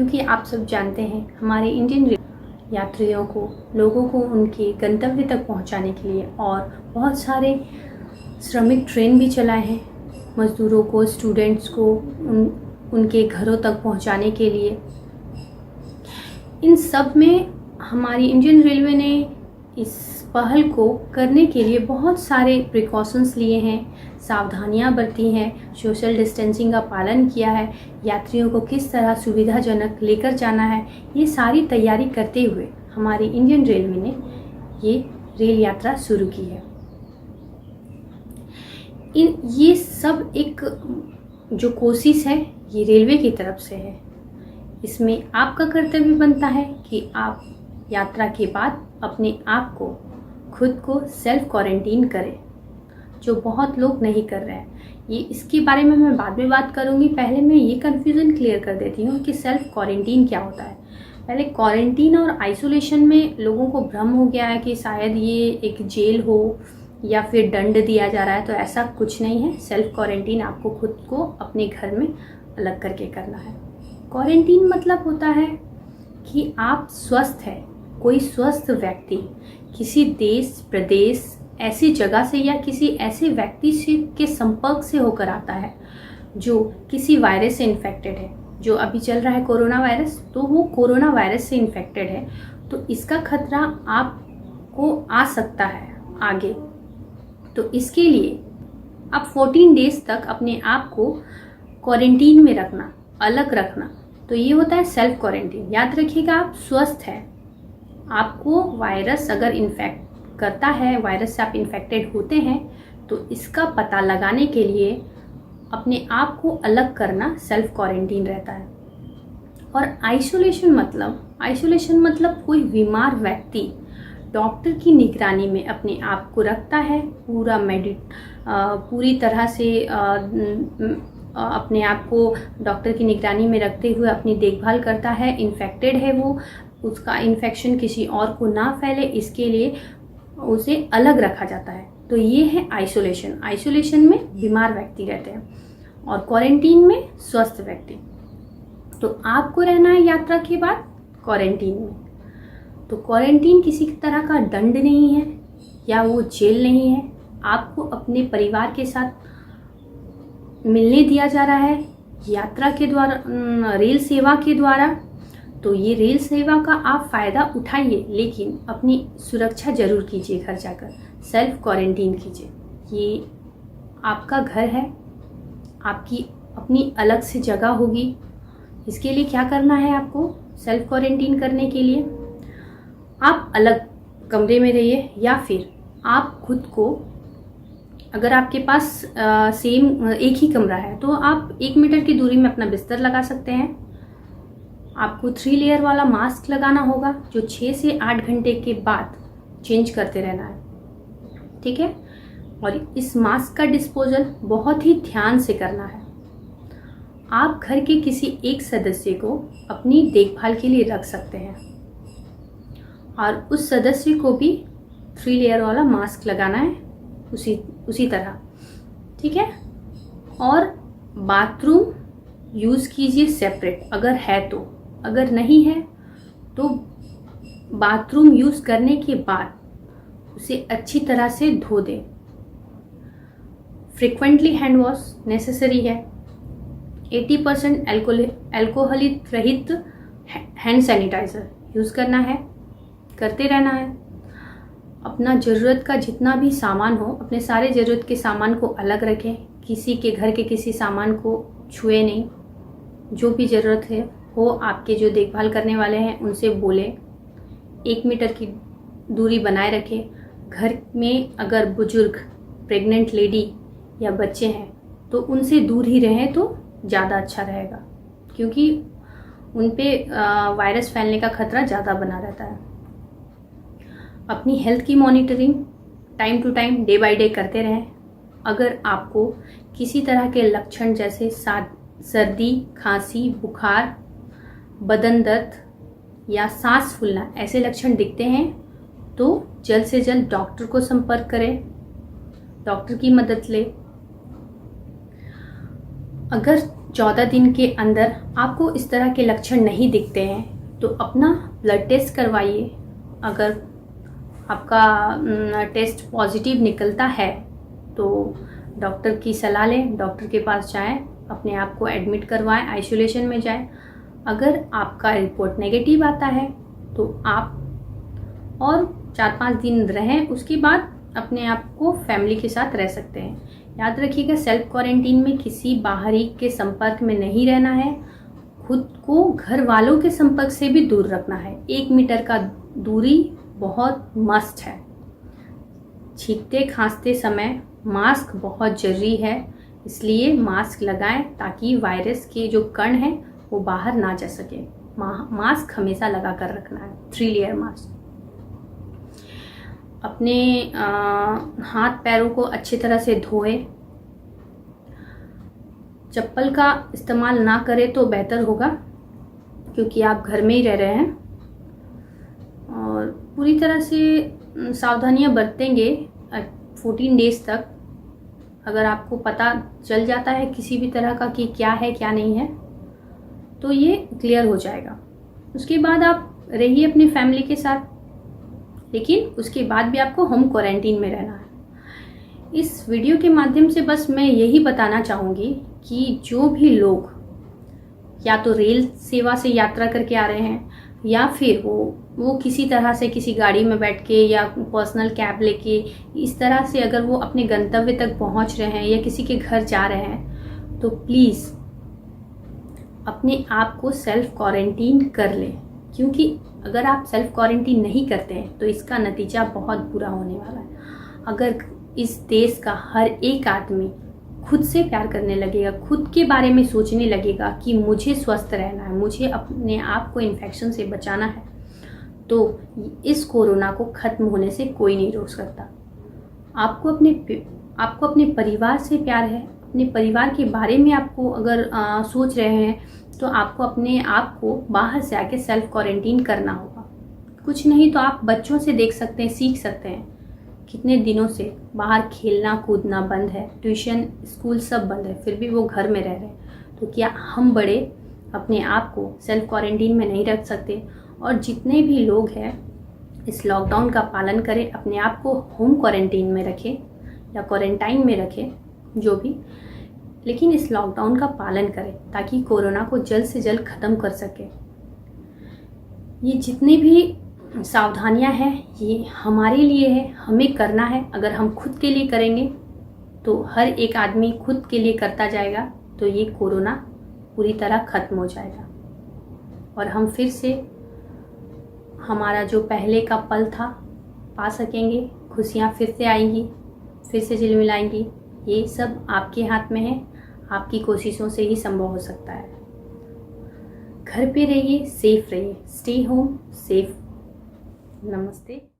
क्योंकि आप सब जानते हैं हमारे इंडियन यात्रियों को, लोगों को उनके गंतव्य तक पहुंचाने के लिए और बहुत सारे श्रमिक ट्रेन भी चलाए हैं मज़दूरों को, स्टूडेंट्स को उनके घरों तक पहुंचाने के लिए। इन सब में हमारी इंडियन रेलवे ने इस पहल को करने के लिए बहुत सारे प्रिकॉशंस लिए हैं, सावधानियां बरती हैं, सोशल डिस्टेंसिंग का पालन किया है, यात्रियों को किस तरह सुविधाजनक लेकर जाना है, ये सारी तैयारी करते हुए हमारी इंडियन रेलवे ने ये रेल यात्रा शुरू की है। ये सब एक जो कोशिश है ये रेलवे की तरफ से है। इसमें आपका कर्तव्य बनता है कि आप यात्रा के बाद अपने आप को, खुद को सेल्फ क्वारंटीन करें, जो बहुत लोग नहीं कर रहे हैं। ये इसके बारे में मैं बाद में बात करूंगी। पहले मैं ये कन्फ्यूज़न क्लियर कर देती हूँ कि सेल्फ क्वारंटीन क्या होता है। पहले क्वारंटीन और आइसोलेशन में लोगों को भ्रम हो गया है कि शायद ये एक जेल हो या फिर दंड दिया जा रहा है, तो ऐसा कुछ नहीं है। सेल्फ क्वारंटीन आपको खुद को अपने घर में अलग करके करना है। क्वारंटीन मतलब होता है कि आप स्वस्थ हैं, कोई स्वस्थ व्यक्ति किसी देश, प्रदेश, ऐसी जगह से या किसी ऐसे व्यक्ति से के संपर्क से होकर आता है जो किसी वायरस से इन्फेक्टेड है। जो अभी चल रहा है कोरोना वायरस, तो वो कोरोना वायरस से इन्फेक्टेड है, तो इसका खतरा आपको आ सकता है आगे। तो इसके लिए आप 14 डेज तक अपने आप को क्वारंटीन में रखना, अलग रखना, तो ये होता है सेल्फ क्वारंटीन। याद रखिएगा, आप स्वस्थ हैं, आपको वायरस अगर इन्फेक्ट करता है, वायरस से आप इन्फेक्टेड होते हैं, तो इसका पता लगाने के लिए अपने आप को अलग करना सेल्फ क्वारंटीन रहता है। और आइसोलेशन मतलब कोई बीमार व्यक्ति डॉक्टर की निगरानी में अपने आप को रखता है, पूरी तरह से अपने आप को डॉक्टर की निगरानी में रखते हुए अपनी देखभाल करता है। इन्फेक्टेड है वो, उसका इन्फेक्शन किसी और को ना फैले, इसके लिए उसे अलग रखा जाता है। तो ये है आइसोलेशन। आइसोलेशन में बीमार व्यक्ति रहते हैं और क्वारंटीन में स्वस्थ व्यक्ति। तो आपको रहना है यात्रा के बाद क्वारंटीन में। तो क्वारंटीन किसी तरह का दंड नहीं है या वो जेल नहीं है। आपको अपने परिवार के साथ मिलने दिया जा रहा है यात्रा के द्वारा, रेल सेवा के द्वारा। तो ये रेल सेवा का आप फ़ायदा उठाइए, लेकिन अपनी सुरक्षा जरूर कीजिए। घर जाकर सेल्फ क्वारंटीन कीजिए। ये आपका घर है, आपकी अपनी अलग से जगह होगी। इसके लिए क्या करना है आपको सेल्फ क्वारंटीन करने के लिए? आप अलग कमरे में रहिए, या फिर आप खुद को, अगर आपके पास सेम एक ही कमरा है तो आप 1 मीटर की दूरी में अपना बिस्तर लगा सकते हैं। आपको 3 लेयर वाला मास्क लगाना होगा, जो 6 से 8 घंटे के बाद चेंज करते रहना है, ठीक है। और इस मास्क का डिस्पोजल बहुत ही ध्यान से करना है। आप घर के किसी एक सदस्य को अपनी देखभाल के लिए रख सकते हैं और उस सदस्य को भी 3 लेयर वाला मास्क लगाना है उसी तरह, ठीक है। और बाथरूम यूज़ कीजिए सेपरेट अगर है तो, अगर नहीं है तो बाथरूम यूज़ करने के बाद उसे अच्छी तरह से धो दें। फ्रिक्वेंटली हैंड वॉश नेसेसरी है। 80% अल्कोहल रहित हैंड सैनिटाइज़र यूज़ करना है, करते रहना है। अपना ज़रूरत का जितना भी सामान हो, अपने सारे ज़रूरत के सामान को अलग रखें। किसी के घर के किसी सामान को छुए नहीं। जो भी ज़रूरत है हो, आपके जो देखभाल करने वाले हैं उनसे बोलें। 1 मीटर की दूरी बनाए रखें। घर में अगर बुजुर्ग, प्रेग्नेंट लेडी या बच्चे हैं तो उनसे दूर ही रहें तो ज़्यादा अच्छा रहेगा, क्योंकि उन पे वायरस फैलने का खतरा ज़्यादा बना रहता है। अपनी हेल्थ की monitoring time to time, day by day करते रहें। अगर आपको किसी तरह के लक्षण जैसे सर्दी, खांसी, बुखार, बदन दर्द या सांस फूलना ऐसे लक्षण दिखते हैं तो जल्द से जल्द डॉक्टर को संपर्क करें, डॉक्टर की मदद लें। अगर 14 दिन के अंदर आपको इस तरह के लक्षण नहीं दिखते हैं तो अपना ब्लड टेस्ट करवाइए। अगर आपका टेस्ट पॉजिटिव निकलता है तो डॉक्टर की सलाह लें, डॉक्टर के पास जाएं, अपने आप को एडमिट करवाएं, आइसोलेशन में जाएं। अगर आपका रिपोर्ट नेगेटिव आता है तो आप और 4-5 दिन रहें, उसके बाद अपने आप को फैमिली के साथ रह सकते हैं। याद रखिएगा, सेल्फ क्वारंटीन में किसी बाहरी के संपर्क में नहीं रहना है। खुद को घर वालों के संपर्क से भी दूर रखना है। 1 मीटर का दूरी बहुत मस्ट है। छींकते खांसते समय मास्क बहुत ज़रूरी है, इसलिए मास्क लगाएं ताकि वायरस के जो कण हैं वो बाहर ना जा सके। मास्क हमेशा लगा कर रखना है, 3 लेयर मास्क। अपने हाथ पैरों को अच्छी तरह से धोएं। चप्पल का इस्तेमाल ना करें तो बेहतर होगा, क्योंकि आप घर में ही रह रहे हैं। और पूरी तरह से सावधानियां बरतेंगे 14 डेज तक। अगर आपको पता चल जाता है किसी भी तरह का कि क्या है क्या नहीं है तो ये क्लियर हो जाएगा। उसके बाद आप रहिए अपनी फैमिली के साथ, लेकिन उसके बाद भी आपको होम क्वारंटीन में रहना है। इस वीडियो के माध्यम से बस मैं यही बताना चाहूँगी कि जो भी लोग या तो रेल सेवा से यात्रा करके आ रहे हैं या फिर वो किसी तरह से किसी गाड़ी में बैठ के या पर्सनल कैब लेके इस तरह से अगर वो अपने गंतव्य तक पहुंच रहे हैं या किसी के घर जा रहे हैं तो प्लीज़ अपने आप को सेल्फ क्वारंटीन कर लें, क्योंकि अगर आप सेल्फ क्वारंटीन नहीं करते हैं तो इसका नतीजा बहुत बुरा होने वाला है। अगर इस देश का हर एक आदमी खुद से प्यार करने लगेगा, खुद के बारे में सोचने लगेगा कि मुझे स्वस्थ रहना है, मुझे अपने आप को इन्फेक्शन से बचाना है, तो इस कोरोना को ख़त्म होने से कोई नहीं रोक सकता। आपको अपने परिवार से प्यार है, अपने परिवार के बारे में आपको अगर सोच रहे हैं तो आपको अपने आप को बाहर से आके सेल्फ क्वारंटीन करना होगा। कुछ नहीं तो आप बच्चों से देख सकते हैं, सीख सकते हैं। कितने दिनों से बाहर खेलना कूदना बंद है, ट्यूशन स्कूल सब बंद है, फिर भी वो घर में रह रहे हैं। तो क्या हम बड़े अपने आप को सेल्फ क्वारंटीन में नहीं रख सकते? और जितने भी लोग हैं इस लॉकडाउन का पालन करें, अपने आप को होम क्वारंटीन में रखें या क्वारंटाइन में रखें, जो भी, लेकिन इस लॉकडाउन का पालन करें ताकि कोरोना को जल्द से जल्द ख़त्म कर सके। ये जितनी भी सावधानियां हैं ये हमारे लिए है, हमें करना है। अगर हम खुद के लिए करेंगे तो हर एक आदमी खुद के लिए करता जाएगा तो ये कोरोना पूरी तरह ख़त्म हो जाएगा और हम फिर से हमारा जो पहले का पल था पा सकेंगे। खुशियाँ फिर से आएंगी, फिर से झिलमिलाएंगी। ये सब आपके हाथ में है, आपकी कोशिशों से ही संभव हो सकता है। घर पे रहिए, सेफ रहिए, स्टे होम सेफ। नमस्ते।